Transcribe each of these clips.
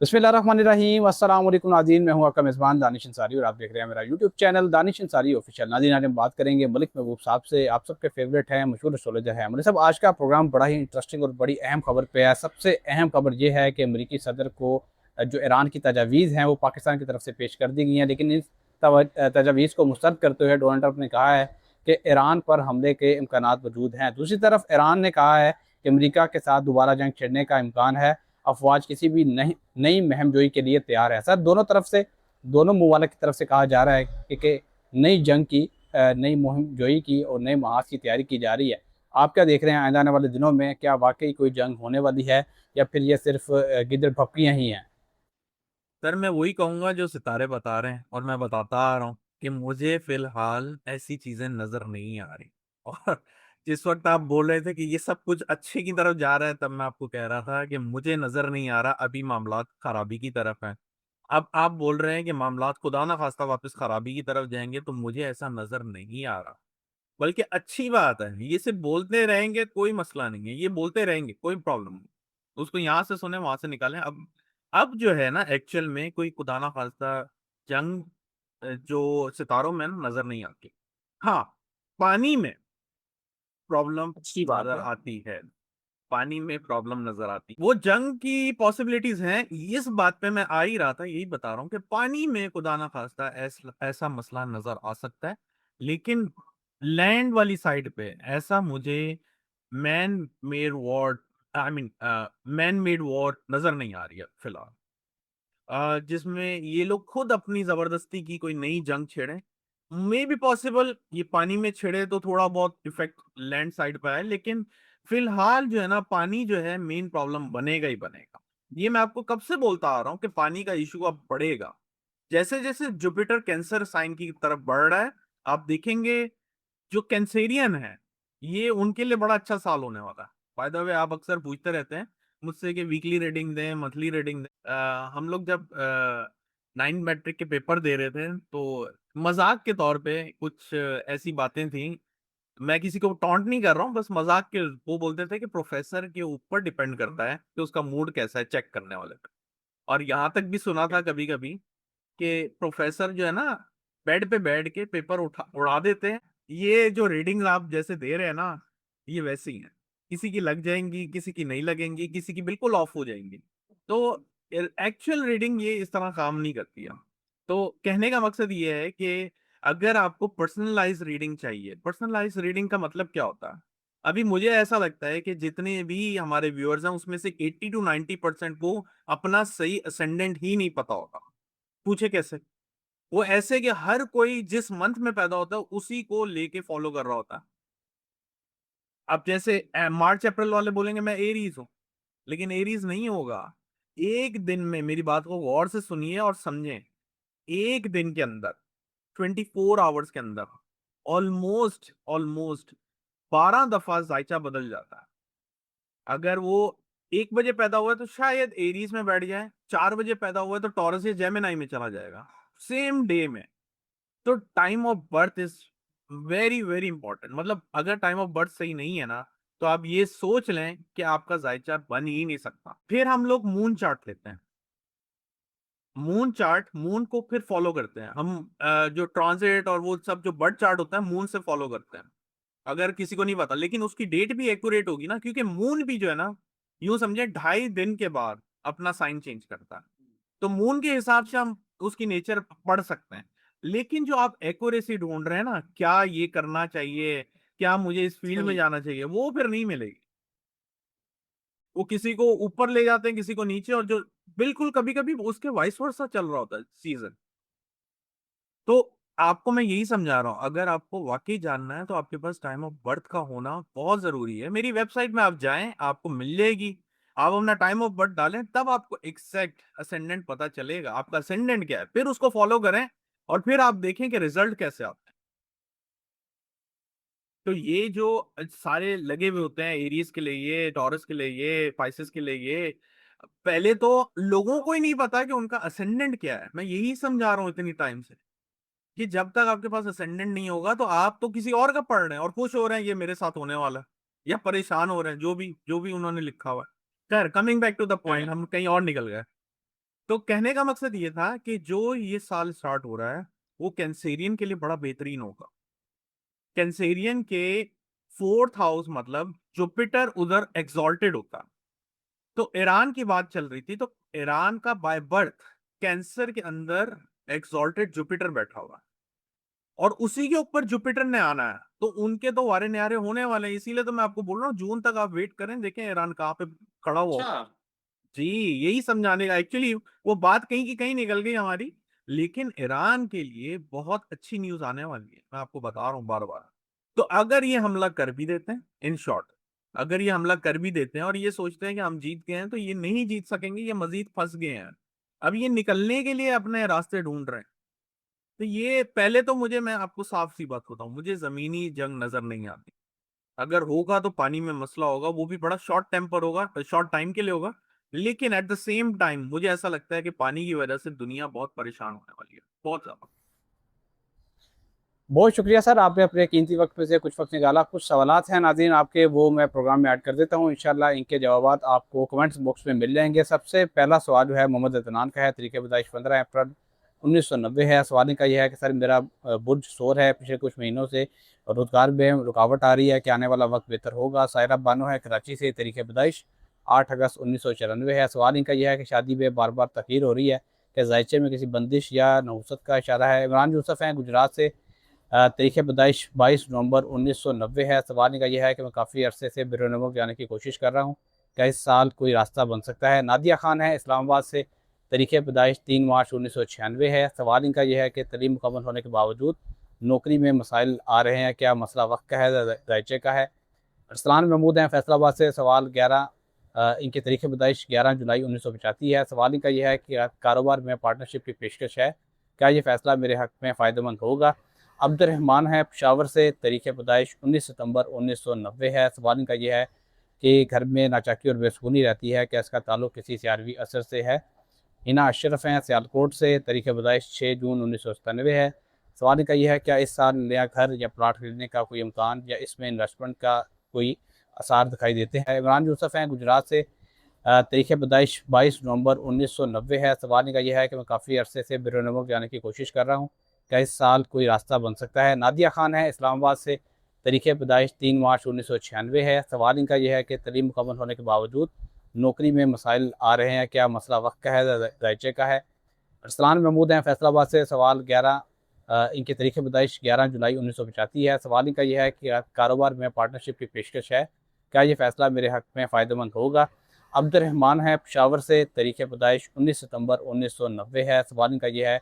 बिस्मिल्लाहिर्रहमानिर्रहीम अस्सलाम वालेकुम नाज़रीन, मैं हूं आपका मेज़बान दानिश अंसारी और आप देख रहे हैं मेरा YouTube channel Danish Ansari official. नाज़रीन, आज हम बात करेंगे मलिक महबूब साहब से। आप सबके फेवरेट हैं, मशहूर एस्ट्रोलॉजर हैं मलिक साहब। आज का प्रोग्राम बड़ा ही इंटरेस्टिंग और बड़ी अहम खबर पे है। सबसे अहम खबर यह है कि अमरीकी सदर को जो ईरान की तजावीज़ हैं वो पाकिस्तान की तरफ से पेश कर दी गई हैं, लेकिन इन तजावीज़ को मुस्तरद करते हुए डोनाल्ड ट्रंप ने कहा है कि ईरान पर हमले के इम्कानात मौजूद हैं। दूसरी तरफ ईरान ने कहा है कि अमरीका के साथ दोबारा जंग छिड़ने का इम्कान है। अफवाज किसी भी नई महम जोई के लिए तैयार है। सर, दोनों तरफ से, दोनों ममालिक की तरफ से कहा जा रहा है कि नई जंग की, नई मुहिम जोई की और नए महाज की तैयारी की जा रही है। आप क्या देख रहे हैं आने वाले दिनों में? क्या वाकई कोई जंग होने वाली है या फिर ये सिर्फ गिदड़ भपकियां ही हैं? सर मैं वही कहूंगा जो सितारे बता रहे हैं और मैं बताता आ रहा हूँ कि मुझे फिलहाल ऐसी चीजें नजर नहीं आ रही। और जिस वक्त आप बोल रहे थे कि ये सब कुछ अच्छे की तरफ जा रहा है, तब मैं आपको कह रहा था कि मुझे नजर नहीं आ रहा, अभी मामलात खराबी की तरफ है। अब आप बोल रहे हैं कि मामलात खुदा ना खास्ता वापस खराबी की तरफ जाएंगे, तो मुझे ऐसा नजर नहीं आ रहा। बल्कि अच्छी बात है, ये सिर्फ बोलते रहेंगे कोई मसला नहीं है, ये बोलते रहेंगे कोई प्रॉब्लम नहीं। उसको यहाँ से सुने वहां से निकालें। अब जो है ना, एक्चुअल में कोई खुदा ना खास्ता जंग जो सितारों में ना नजर नहीं आती। हाँ, पानी में प्रॉब्लम अच्छी बात नजर है। आती है। पानी में प्रॉब्लम नजर आती, वो जंग की पॉसिबिलिटीज हैं। इस बात पे मैं आ ही रहा था, यही बता रहा हूँ कि पानी में खुदा ना खास्ता ऐसा मसला नजर आ सकता है। लेकिन लैंड वाली साइड पे ऐसा मुझे man made war, I mean man made war नजर नहीं आ रही है फिलहाल। जिसमें ये लोग खुद अपनी जबरदस्ती की कोई नई जंग छेड़े। मे बी पॉसिबल ये पानी में छिड़े तो थोड़ा बहुत इफेक्ट लैंड साइड पर है, लेकिन फिलहाल जो है ना, पानी जो है मेन प्रॉब्लम बनेगा ही बनेगा। ये मैं आपको कब से बोलता आ रहा हूँ कि पानी का इशू अब बढ़ेगा। जैसे जैसे जुपिटर कैंसर साइन की तरफ बढ़ रहा है, आप देखेंगे जो कैंसेरियन है, ये उनके लिए बड़ा अच्छा साल होने वाला है। बाय द वे, आप अक्सर पूछते रहते हैं मुझसे कि वीकली रीडिंग दें, मंथली रीडिंग दें। हम लोग जब 9 मैट्रिक के पेपर दे रहे थे, तो मजाक के तौर पे कुछ ऐसी बातें थी। मैं किसी को टॉन्ट नहीं कर रहा हूँ, बस मजाक के वो बोलते थे कि प्रोफेसर के ऊपर डिपेंड करता है कि उसका मूड कैसा है चेक करने वाले पे। और यहाँ तक भी सुना था कभी कभी कि प्रोफेसर जो है ना, बेड पे बैठ के पेपर उड़ा देते हैं। ये जो रीडिंग आप जैसे दे रहे हैं ना, ये वैसी ही है। किसी की लग जाएंगी, किसी की नहीं लगेंगी, किसी की बिल्कुल ऑफ हो जाएंगी। तो एक्चुअल रीडिंग ये इस तरह काम नहीं करती है। तो कहने का मकसद ये है कि अगर आपको पर्सनलाइज रीडिंग चाहिए, पर्सनलाइज रीडिंग का मतलब क्या होता है? अभी मुझे ऐसा लगता है कि जितने भी हमारे व्यूअर्स हैं, उसमें से 80 to 90% को अपना सही असेंडेंट ही नहीं पता होगा। पूछे कैसे? वो ऐसे कि हर कोई जिस मंथ में पैदा होता है उसी को लेके फॉलो कर रहा होता है। अब जैसे मार्च अप्रैल वाले बोलेंगे मैं एरीज हूं, लेकिन एरीज नहीं होगा। एक दिन में, मेरी बात को गौर से सुनिए और समझें, एक दिन के अंदर, 24 आवर्स के अंदर ऑलमोस्ट ऑलमोस्ट 12 दफा जायचा बदल जाता है। अगर वो 1 बजे पैदा हुआ है तो शायद एरीज में बैठ जाए, 4 बजे पैदा हुआ है तो टॉरस या जेमिनाई में चला जाएगा, सेम डे में। तो time of birth is very very important. मतलब अगर टाइम ऑफ बर्थ सही नहीं है ना, तो आप ये सोच लें कि आपका जायचा बन ही नहीं सकता। फिर हम लोग मून चार्ट लेते हैं। मून चार्ट, मून को फिर फॉलो करते हैं हम। जो ट्रांजिट और वो सब जो बर्थ चार्ट होता है, मून से फॉलो करते हैं। अगर किसी को नहीं पता, लेकिन उसकी डेट भी एक्यूरेट होगी ना, क्योंकि मून भी जो है ना, यूं समझे 2.5 दिन के बाद अपना साइन चेंज करता है। तो मून के हिसाब से हम उसकी नेचर पढ़ सकते हैं। लेकिन जो आप एक्यूरेसी ढूंढ रहे हैं ना, क्या ये करना चाहिए, क्या मुझे इस फील्ड में सही। जाना चाहिए, वो फिर नहीं मिलेगी। वो किसी को ऊपर ले जाते हैं, किसी को नीचे, और जो बिल्कुल कभी कभी उसके वाइस वर्सा चल रहा होता है सीजन। तो आपको मैं यही समझा रहा हूँ, अगर आपको वाकई जानना है तो आपके पास टाइम ऑफ बर्थ का होना बहुत जरूरी है। मेरी वेबसाइट में आप जाएं, आपको मिल जाएगी। आप अपना टाइम ऑफ बर्थ डालें, तब आपको एग्जैक्ट असेंडेंट पता चलेगा, आपका असेंडेंट क्या है, फिर उसको फॉलो करें। और फिर आप देखें कि रिजल्ट कैसे आता है। तो ये जो सारे लगे हुए होते हैं, एरीज के लिए ये, टॉरस के लिए ये, पाइसेस के लिए ये, पहले तो लोगों को ही नहीं पता कि उनका असेंडेंट क्या है। मैं यही समझा रहा हूँ इतनी टाइम से कि जब तक आपके पास असेंडेंट नहीं होगा, तो आप तो किसी और का पढ़ रहे हैं और खुश हो रहे हैं ये मेरे साथ होने वाला है, या परेशान हो रहे हैं, जो भी उन्होंने लिखा हुआ है। खैर, coming back to the point, हम कहीं और निकल गए। तो कहने का मकसद ये था कि जो ये साल स्टार्ट हो रहा है वो कैंसेरियन के लिए बड़ा बेहतरीन होगा। कैंसेरियन के फोर्थ हाउस मतलब जुपिटर उधर एग्जॉल्टेड होता। तो ईरान की बात चल रही थी, तो ईरान का बाय बर्थ कैंसर के अंदर एग्जॉल्टेड जुपिटर बैठा हुआ है और उसी के ऊपर जुपिटर ने आना है, तो उनके तो वारे न्यारे होने वाले हैं। इसीलिए तो मैं आपको बोल रहा हूँ जून तक आप वेट करें, देखें ईरान कहाँ पे खड़ा हुआ होगा। अच्छा। जी, यही समझाने का एक्चुअली वो बात कहीं की कहीं निकल गई हमारी, लेकिन ईरान के लिए बहुत अच्छी न्यूज आने वाली है, मैं आपको बता रहा हूँ बार बार। तो अगर ये हमला कर भी देते हैं, इन शॉर्ट अगर ये हमला कर भी देते हैं और ये सोचते हैं कि हम जीत गए हैं, तो ये नहीं जीत सकेंगे, ये मजीद फंस गए हैं। अब ये निकलने के लिए अपने रास्ते ढूंढ रहे हैं। तो ये पहले तो मुझे, मैं आपको साफ सी बात बताऊं, मुझे जमीनी जंग नजर नहीं आती। अगर होगा तो पानी में मसला होगा, वो भी बड़ा शॉर्ट टेम्पर होगा, शॉर्ट टाइम के लिए होगा। लेकिन एट द सेम टाइम मुझे ऐसा लगता है कि पानी की वजह से दुनिया बहुत परेशान होने वाली है, बहुत ज्यादा। बहुत शुक्रिया सर, आपने अपने कीमती वक्त में से कुछ वक्त निकाला। कुछ सवालात हैं नाज़रीन आपके, वो मैं प्रोग्राम में ऐड कर देता हूँ। इंशाल्लाह इनके जवाबात आपको कमेंट्स बॉक्स में मिल जाएंगे। सबसे पहला सवाल जो है मोहम्मद अदनान का है। तरीके पैदाइश 15 अप्रैल 1990 है। सवाल इनका यह है कि सर मेरा बुर्ज शोर है, पिछले कुछ महीनों से रोज़गार में रुकावट आ रही है, कि आने वाला वक्त बेहतर होगा। सायरा बानो है कराची से। तरीके पैदाइश 8 अगस्त 1994 है। सवाल इनका यह है कि शादी में बार बार तखीर हो रही है, कि जायचे में किसी बंदिश या नहुसत का इशारा है। इमरान यूसुफ हैं गुजरात से। तारीख़ पैदाइश 22 नवंबर 1990 है। सवाल इनका यह है कि मैं काफ़ी अरसे से बैरून मुल्क जाने की कोशिश कर रहा हूँ, क्या इस साल कोई रास्ता बन सकता है। नादिया खान है इस्लामाबाद से। तारीख़ पैदाइश 3 मार्च 1996 है। सवाल इनका यह है कि तलीम मुकम्मल होने के बावजूद नौकरी में मसाइल आ रहे हैं, क्या मसला वक्त का है, दायचे का है। अरसलान महमूद हैं फैसलाबाद से। सवाल 11 इनकी तारीख़ पैदाइश 11 जुलाई 1985 है। सवाल इनका यह है कि कारोबार में पार्टनरशिप की पेशकश है, क्या ये फ़ैसला मेरे हक़ में फ़ायदेमंद होगा। अब्दुर्रहमान है पेशावर से। तारीख़ पैदाइश 19 सितंबर 1990 है। सवाल इनका यह है कि घर में नाचाकी और बेसुकूनी रहती है, क्या इसका ताल्लुक़ किसी सियारवी असर से है। हिना अशरफ हैं सियालकोट से। तारीख़ पैदाइश 6 जून 1997 है। सवाल इनका यह है क्या इस साल नया घर या प्लाट खरीदने का कोई इम्कान या इसमें इन्वेस्टमेंट का कोई आसार दिखाई देते हैं। इमरान यूसुफ हैं गुजरात से। तारीख़ पैदाइश 22 नवंबर 1990 है। सवाल इनका यह है कि मैं काफ़ी अरसे से बैरून मुल्क जाने की कोशिश कर रहा हूँ, क्या इस साल कोई रास्ता बन सकता है। नादिया खान है इस्लामाबाद से। तारीख़ पैदाइश 3 मार्च 1996 है। सवाल इनका यह है कि तलीम मुकम्मल होने के बावजूद नौकरी में मसाइल आ रहे हैं, क्या मसला वक्त का है, दायचे का है। अरसलान महमूद हैं फैसलाबाद से। सवाल 11 इनकी तारीख़ पैदाइश 11 जुलाई 1985 है। सवाल इनका यह है कि कारोबार में पार्टनरशिप की पेशकश है, क्या ये फ़ैसला मेरे हक़ में फ़ायदेमंद होगा। अब्दुर्रहमान है पेशावर से। तारीख़ पैदाइश 19 सितंबर 1990 है। सवाल इनका यह है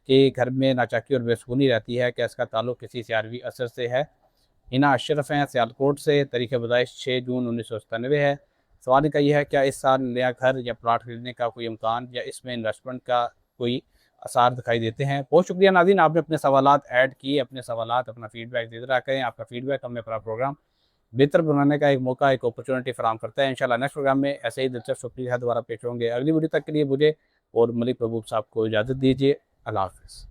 कि घर में नाचाकी और बेसुकूनी रहती है, क्या इसका ताल्लुक़ किसी सियारवी असर से है। हिना अशरफ हैं सियालकोट से। तारीख़ पैदाइश 6 जून 1997 है। सवाल इनका यह है क्या इस साल नया घर या प्लाट खरीदने का कोई इम्कान या इसमें इन्वेस्टमेंट का कोई आसार दिखाई देते हैं। बहुत शुक्रिया नाज़रीन, आपने अपने सवालात ऐड किए, अपने सवालात अपना फ़ीडबैक देते रहा करें। आपका फ़ीडबैक हमें अपना प्रोग्राम बेहतर बनाने का एक मौका, एक अपॉर्चुनिटी फराहम करता है। इंशाल्लाह नेक्स्ट प्रोग्राम में ऐसे ही दिलचस्प टॉपिक के साथ दोबारा पेश होंगे। अगली वीडियो तक के लिए मुझे और मलिक महबूब साहब को इजाज़त दीजिए। अल्लाह हाफ़िज़।